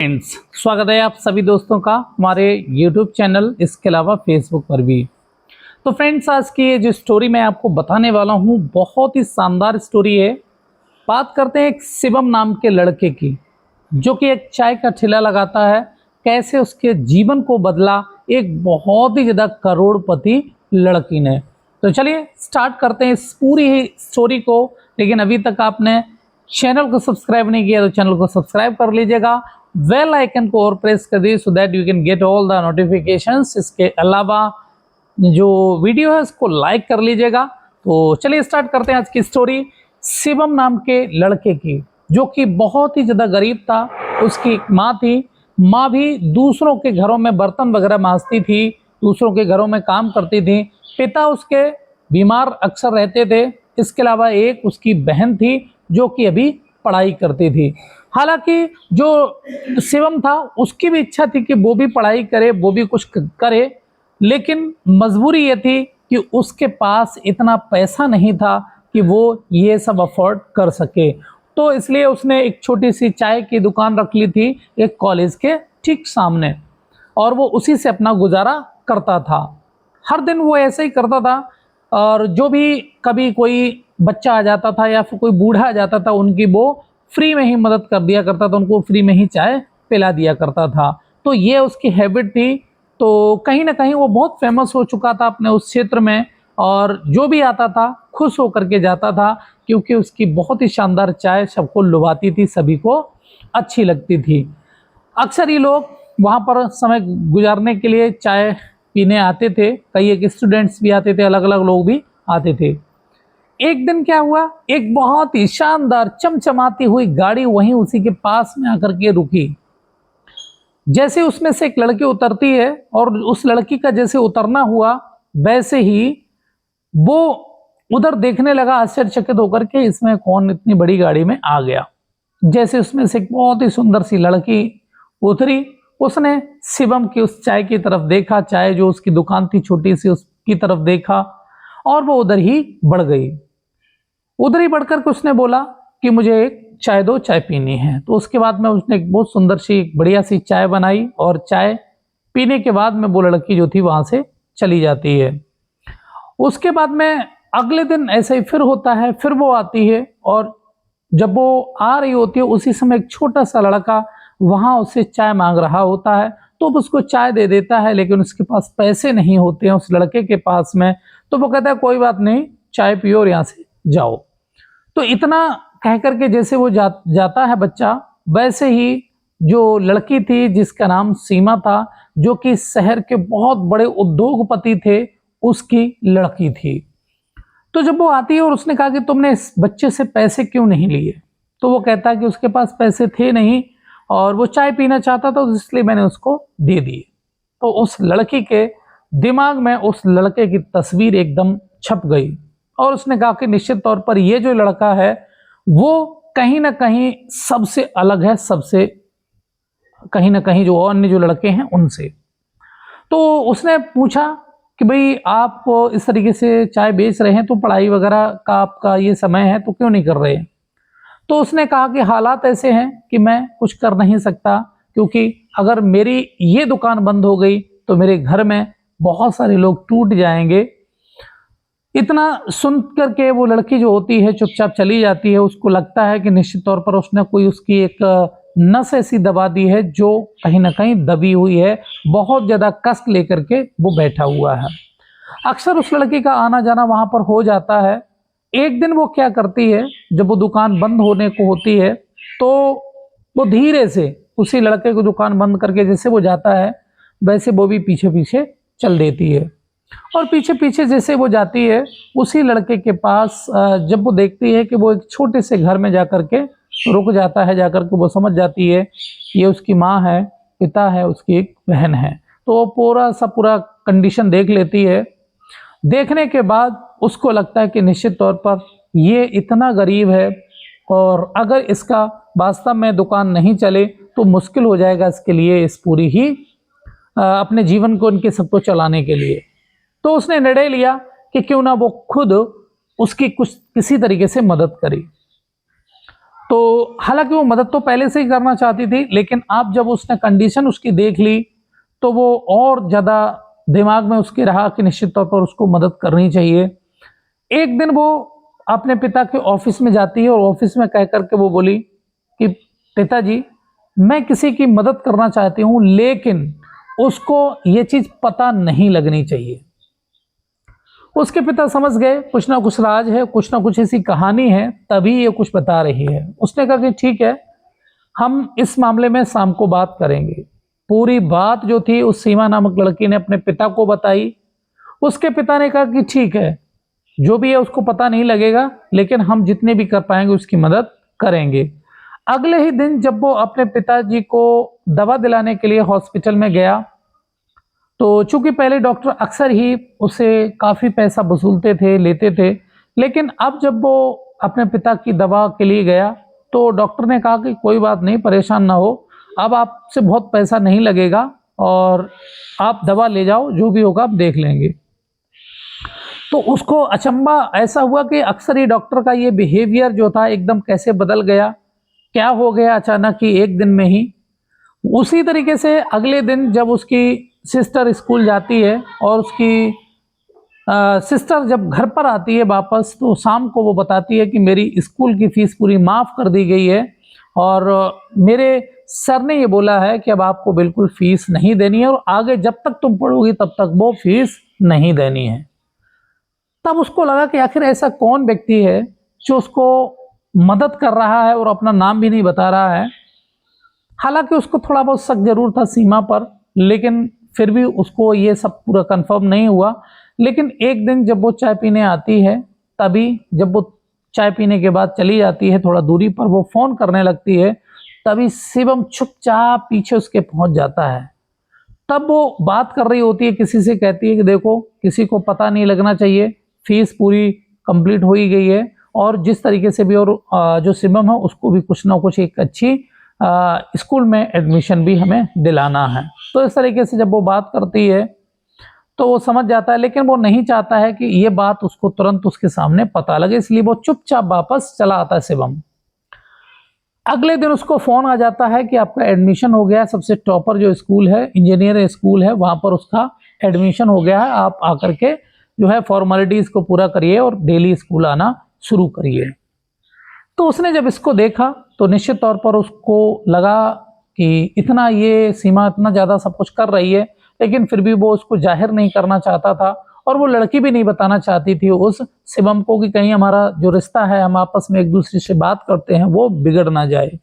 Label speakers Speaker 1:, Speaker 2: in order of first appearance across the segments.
Speaker 1: Friends, स्वागत है आप सभी दोस्तों का हमारे YouTube चैनल, इसके अलावा Facebook पर भी। तो फ्रेंड्स, आज की ये जो स्टोरी मैं आपको बताने वाला हूँ बहुत ही शानदार स्टोरी है। बात करते हैं एक शिवम नाम के लड़के की, जो कि एक चाय का ठेला लगाता है। कैसे उसके जीवन को बदला एक बहुत ही ज़्यादा करोड़पति लड़की ने। तो चलिए स्टार्ट करते हैं इस पूरी ही स्टोरी को। लेकिन अभी तक आपने चैनल को सब्सक्राइब नहीं किया तो चैनल को सब्सक्राइब कर लीजिएगा, बेल आइकन को और प्रेस कर दीजिए so that you can get all the notifications. इसके अलावा जो वीडियो है उसको लाइक कर लीजिएगा। तो चलिए स्टार्ट करते हैं आज की स्टोरी शिवम नाम के लड़के की, जो कि बहुत ही ज़्यादा गरीब था। उसकी एक माँ थी, माँ भी दूसरों के घरों में बर्तन वगैरह मांजती थी, दूसरों के घरों में काम करती थी। पिता उसके बीमार अक्सर रहते थे। इसके अलावा एक उसकी बहन थी जो कि अभी पढ़ाई करती थी। हालांकि जो शिवम था उसकी भी इच्छा थी कि वो भी पढ़ाई करे, वो भी कुछ करे, लेकिन मजबूरी ये थी कि उसके पास इतना पैसा नहीं था कि वो ये सब अफोर्ड कर सके। तो इसलिए उसने एक छोटी सी चाय की दुकान रख ली थी एक कॉलेज के ठीक सामने, और वो उसी से अपना गुजारा करता था। हर दिन वो ऐसे ही करता था, और जो भी कभी कोई बच्चा आ जाता था या फिर कोई बूढ़ा आ जाता था, उनकी वो फ्री में ही मदद कर दिया करता था, उनको फ्री में ही चाय पिला दिया करता था। तो ये उसकी हैबिट थी। तो कहीं ना कहीं वो बहुत फेमस हो चुका था अपने उस क्षेत्र में, और जो भी आता था खुश होकर के जाता था, क्योंकि उसकी बहुत ही शानदार चाय सबको लुभाती थी, सभी को अच्छी लगती थी। अक्सर ये लोग वहाँ पर समय गुजारने के लिए चाय पीने आते थे। कई एक स्टूडेंट्स भी आते थे, अलग अलग लोग भी आते थे। एक दिन क्या हुआ, एक बहुत ही शानदार चमचमाती हुई गाड़ी वहीं उसी के पास में आकर के रुकी। जैसे उसमें से एक लड़की उतरती है, और उस लड़की का जैसे उतरना हुआ, वैसे ही वो उधर देखने लगा आश्चर्यचकित होकर के, इसमें कौन इतनी बड़ी गाड़ी में आ गया। जैसे उसमें से एक बहुत ही सुंदर सी लड़की उतरी, उसने शिवम की उस चाय की तरफ देखा, चाय जो उसकी दुकान थी छोटी सी उसकी तरफ देखा, और वो उधर ही बढ़ गई। उधर ही बढ़कर के उसने बोला कि मुझे एक चाय दो, चाय पीनी है। तो उसके बाद में उसने एक बहुत सुंदर सी बढ़िया सी चाय बनाई, और चाय पीने के बाद में वो लड़की जो थी वहां से चली जाती है। उसके बाद में अगले दिन ऐसे ही फिर होता है, फिर वो आती है, और जब वो आ रही होती है उसी समय एक छोटा सा लड़का वहां उससे चाय मांग रहा होता है। तो वो उसको चाय दे देता है, लेकिन उसके पास पैसे नहीं होते हैं उस लड़के के पास में। तो वो कहता है कोई बात नहीं, चाय पियो और यहाँ से जाओ। तो इतना कह करके जैसे वो जाता है बच्चा, वैसे ही जो लड़की थी जिसका नाम सीमा था, जो कि शहर के बहुत बड़े उद्योगपति थे, उसकी लड़की थी। तो जब वो आती है और उसने कहा कि तुमने इस बच्चे से पैसे क्यों नहीं लिए, तो वो कहता है कि उसके पास पैसे थे नहीं, और वो चाय पीना चाहता था, इसलिए मैंने उसको दे दिए। तो उस लड़की के दिमाग में उस लड़के की तस्वीर एकदम छप गई, और उसने कहा कि निश्चित तौर पर ये जो लड़का है वो कहीं ना कहीं सबसे अलग है, सबसे कहीं ना कहीं जो अन्य जो लड़के हैं उनसे। तो उसने पूछा कि भाई आप इस तरीके से चाय बेच रहे हैं, तो पढ़ाई वगैरह का आपका ये समय है, तो क्यों नहीं कर रहे हैं। तो उसने कहा कि हालात ऐसे हैं कि मैं कुछ कर नहीं सकता, क्योंकि अगर मेरी ये दुकान बंद हो गई तो मेरे घर में बहुत सारे लोग टूट जाएंगे। इतना सुन करके वो लड़की जो होती है चुपचाप चली जाती है। उसको लगता है कि निश्चित तौर पर उसने कोई उसकी एक नस ऐसी दबा दी है जो कहीं ना कहीं दबी हुई है, बहुत ज़्यादा कष्ट लेकर के वो बैठा हुआ है। अक्सर उस लड़की का आना जाना वहाँ पर हो जाता है। एक दिन वो क्या करती है, जब वो दुकान बंद होने को होती है, तो वो धीरे से उसी लड़के को दुकान बंद करके जैसे वो जाता है, वैसे वो भी पीछे पीछे चल देती है। और पीछे पीछे जैसे वो जाती है उसी लड़के के पास, जब वो देखती है कि वो एक छोटे से घर में जाकर के रुक जाता है, जाकर के वो समझ जाती है ये उसकी माँ है, पिता है, उसकी एक बहन है। तो वो पूरा कंडीशन देख लेती है। देखने के बाद उसको लगता है कि निश्चित तौर पर ये इतना गरीब है, और अगर इसका वास्तव में दुकान नहीं चले तो मुश्किल हो जाएगा इसके लिए, इस पूरी ही अपने जीवन को इनके सबको चलाने के लिए। तो उसने निर्णय लिया कि क्यों ना वो खुद उसकी कुछ किसी तरीके से मदद करे। तो हालांकि वो मदद तो पहले से ही करना चाहती थी, लेकिन अब जब उसने कंडीशन उसकी देख ली तो वो और ज़्यादा दिमाग में उसके रहा कि निश्चित तौर पर उसको मदद करनी चाहिए। एक दिन वो अपने पिता के ऑफिस में जाती है और ऑफिस में कह कर के वो बोली कि पिताजी, मैं किसी की मदद करना चाहती हूँ, लेकिन उसको ये चीज़ पता नहीं लगनी चाहिए। उसके पिता समझ गए कुछ ना कुछ राज है, कुछ ना कुछ ऐसी कहानी है, तभी ये कुछ बता रही है। उसने कहा कि ठीक है, हम इस मामले में शाम को बात करेंगे। पूरी बात जो थी उस सीमा नामक लड़की ने अपने पिता को बताई। उसके पिता ने कहा कि ठीक है, जो भी है उसको पता नहीं लगेगा, लेकिन हम जितने भी कर पाएंगे उसकी मदद करेंगे। अगले ही दिन जब वो अपने पिताजी को दवा दिलाने के लिए हॉस्पिटल में गया, तो चूंकि पहले डॉक्टर अक्सर ही उसे काफ़ी पैसा वसूलते थे, लेते थे, लेकिन अब जब वो अपने पिता की दवा के लिए गया तो डॉक्टर ने कहा कि कोई बात नहीं, परेशान ना हो, अब आपसे बहुत पैसा नहीं लगेगा और आप दवा ले जाओ, जो भी होगा आप देख लेंगे। तो उसको अचंभा ऐसा हुआ कि अक्सर ही डॉक्टर का ये बिहेवियर जो था एकदम कैसे बदल गया, क्या हो गया अचानक ही एक दिन में ही। उसी तरीके से अगले दिन जब उसकी सिस्टर स्कूल जाती है और उसकी सिस्टर जब घर पर आती है वापस, तो शाम को वो बताती है कि मेरी स्कूल की फीस पूरी माफ़ कर दी गई है और मेरे सर ने ये बोला है कि अब आपको बिल्कुल फीस नहीं देनी है और आगे जब तक तुम पढ़ोगी तब तक वो फीस नहीं देनी है। तब उसको लगा कि आखिर ऐसा कौन व्यक्ति है जो उसको मदद कर रहा है और अपना नाम भी नहीं बता रहा है। हालांकि उसको थोड़ा बहुत शक जरूर था सीमा पर, लेकिन फिर भी उसको ये सब पूरा कंफर्म नहीं हुआ। लेकिन एक दिन जब वो चाय पीने आती है, तभी जब वो चाय पीने के बाद चली जाती है, थोड़ा दूरी पर वो फ़ोन करने लगती है, तभी शिवम चुपचाप पीछे उसके पहुंच जाता है। तब वो बात कर रही होती है किसी से, कहती है कि देखो, किसी को पता नहीं लगना चाहिए, फीस पूरी कंप्लीट हो ही गई है और जिस तरीके से भी, और जो शिवम है उसको भी कुछ ना कुछ एक अच्छी स्कूल में एडमिशन भी हमें दिलाना है। तो इस तरीके से जब वो बात करती है तो वो समझ जाता है, लेकिन वो नहीं चाहता है कि ये बात उसको तुरंत उसके सामने पता लगे, इसलिए वो चुपचाप वापस चला आता है शिवम। अगले दिन उसको फ़ोन आ जाता है कि आपका एडमिशन हो गया है, सबसे टॉपर जो स्कूल है, इंजीनियर स्कूल है, वहाँ पर उसका एडमिशन हो गया है, आप आकर के जो है फॉर्मेलिटीज़ को पूरा करिए और डेली स्कूल आना शुरू करिए। तो उसने जब इसको देखा तो निश्चित तौर पर उसको लगा कि इतना ये सीमा इतना ज़्यादा सब कुछ कर रही है, लेकिन फिर भी वो उसको जाहिर नहीं करना चाहता था और वो लड़की भी नहीं बताना चाहती थी उस शिवम को कि कहीं हमारा जो रिश्ता है, हम आपस में एक दूसरे से बात करते हैं, वो बिगड़ ना जाए।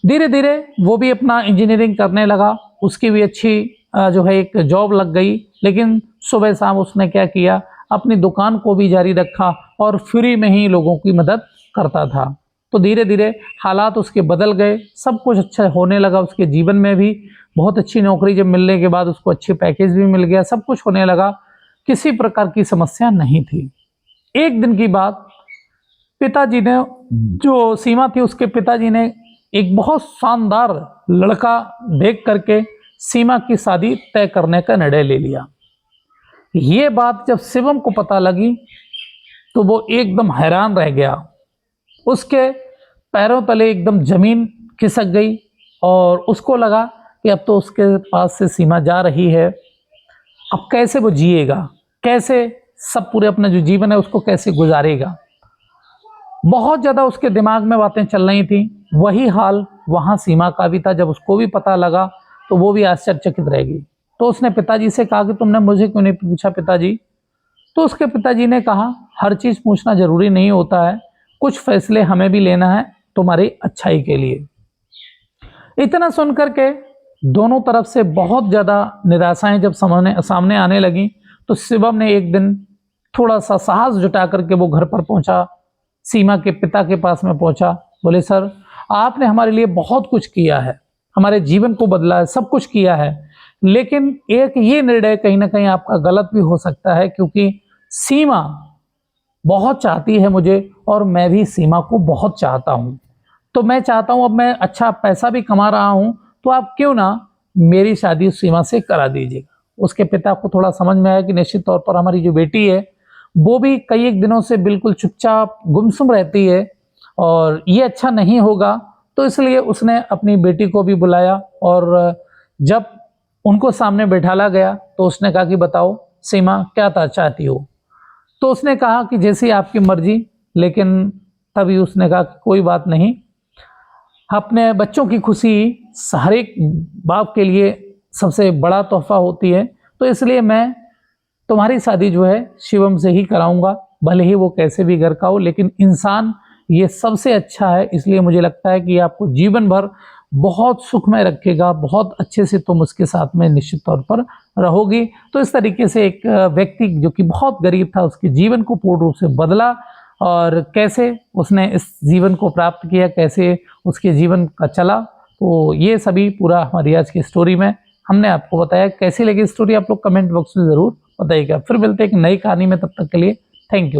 Speaker 1: धीरे धीरे वो भी अपना इंजीनियरिंग करने लगा, उसकी भी अच्छी जो है एक जॉब लग गई। लेकिन सुबह शाम उसने क्या किया, अपनी दुकान को भी जारी रखा और फ्री में ही लोगों की मदद करता था। तो धीरे धीरे हालात उसके बदल गए, सब कुछ अच्छा होने लगा उसके जीवन में भी। बहुत अच्छी नौकरी जब मिलने के बाद उसको अच्छे पैकेज भी मिल गया, सब कुछ होने लगा, किसी प्रकार की समस्या नहीं थी। एक दिन की बात, पिताजी ने, जो सीमा थी उसके पिताजी ने एक बहुत शानदार लड़का देख करके सीमा की शादी तय करने का निर्णय ले लिया। ये बात जब शिवम को पता लगी तो वो एकदम हैरान रह गया, उसके पैरों तले एकदम जमीन खिसक गई और उसको लगा कि अब तो उसके पास से सीमा जा रही है, अब कैसे वो जिएगा, कैसे सब पूरे अपना जो जीवन है उसको कैसे गुजारेगा। बहुत ज़्यादा उसके दिमाग में बातें चल रही थी। वही हाल वहाँ सीमा का भी था। जब उसको भी पता लगा तो वो भी आश्चर्यचकित रह गई। तो उसने पिताजी से कहा कि तुमने मुझे क्यों नहीं पूछा पिताजी। तो उसके पिताजी ने कहा, हर चीज़ पूछना ज़रूरी नहीं होता है, कुछ फैसले हमें भी लेना है तुम्हारी अच्छाई के लिए। इतना सुन करके दोनों तरफ से बहुत ज़्यादा निराशाएं जब सामने आने लगी, तो शिवम ने एक दिन थोड़ा सा साहस जुटा करके वो घर पर पहुंचा, सीमा के पिता के पास में पहुंचा। बोले, सर, आपने हमारे लिए बहुत कुछ किया है, हमारे जीवन को बदला है, सब कुछ किया है, लेकिन एक ये निर्णय कहीं ना कहीं आपका गलत भी हो सकता है, क्योंकि सीमा बहुत चाहती है मुझे और मैं भी सीमा को बहुत चाहता हूँ। तो मैं चाहता हूँ, अब मैं अच्छा पैसा भी कमा रहा हूँ, तो आप क्यों ना मेरी शादी उस सीमा से करा दीजिएगा। उसके पिता को थोड़ा समझ में आया कि निश्चित तौर पर हमारी जो बेटी है वो भी कई एक दिनों से बिल्कुल चुपचाप गुमसुम रहती है और ये अच्छा नहीं होगा। तो इसलिए उसने अपनी बेटी को भी बुलाया और जब उनको सामने बैठाला गया तो उसने कहा कि बताओ सीमा क्या चाहती हो। तो उसने कहा कि जैसी आपकी मर्जी, लेकिन तभी उसने कहा कि कोई बात नहीं, अपने बच्चों की खुशी हर एक बाप के लिए सबसे बड़ा तोहफा होती है, तो इसलिए मैं तुम्हारी शादी जो है शिवम से ही कराऊंगा, भले ही वो कैसे भी घर का हो, लेकिन इंसान ये सबसे अच्छा है, इसलिए मुझे लगता है कि ये आपको जीवन भर बहुत सुखमय रखेगा, बहुत अच्छे से तुम उसके साथ में निश्चित तौर पर रहोगी। तो इस तरीके से एक व्यक्ति जो कि बहुत गरीब था उसके जीवन को पूर्ण रूप से बदला और कैसे उसने इस जीवन को प्राप्त किया, कैसे उसके जीवन का चला। तो ये सभी पूरा हमारी आज की स्टोरी में हमने आपको बताया। कैसी लगी स्टोरी आप लोग कमेंट बॉक्स में ज़रूर बताइएगा। फिर मिलते हैं एक नई कहानी में, तब तक के लिए थैंक यू।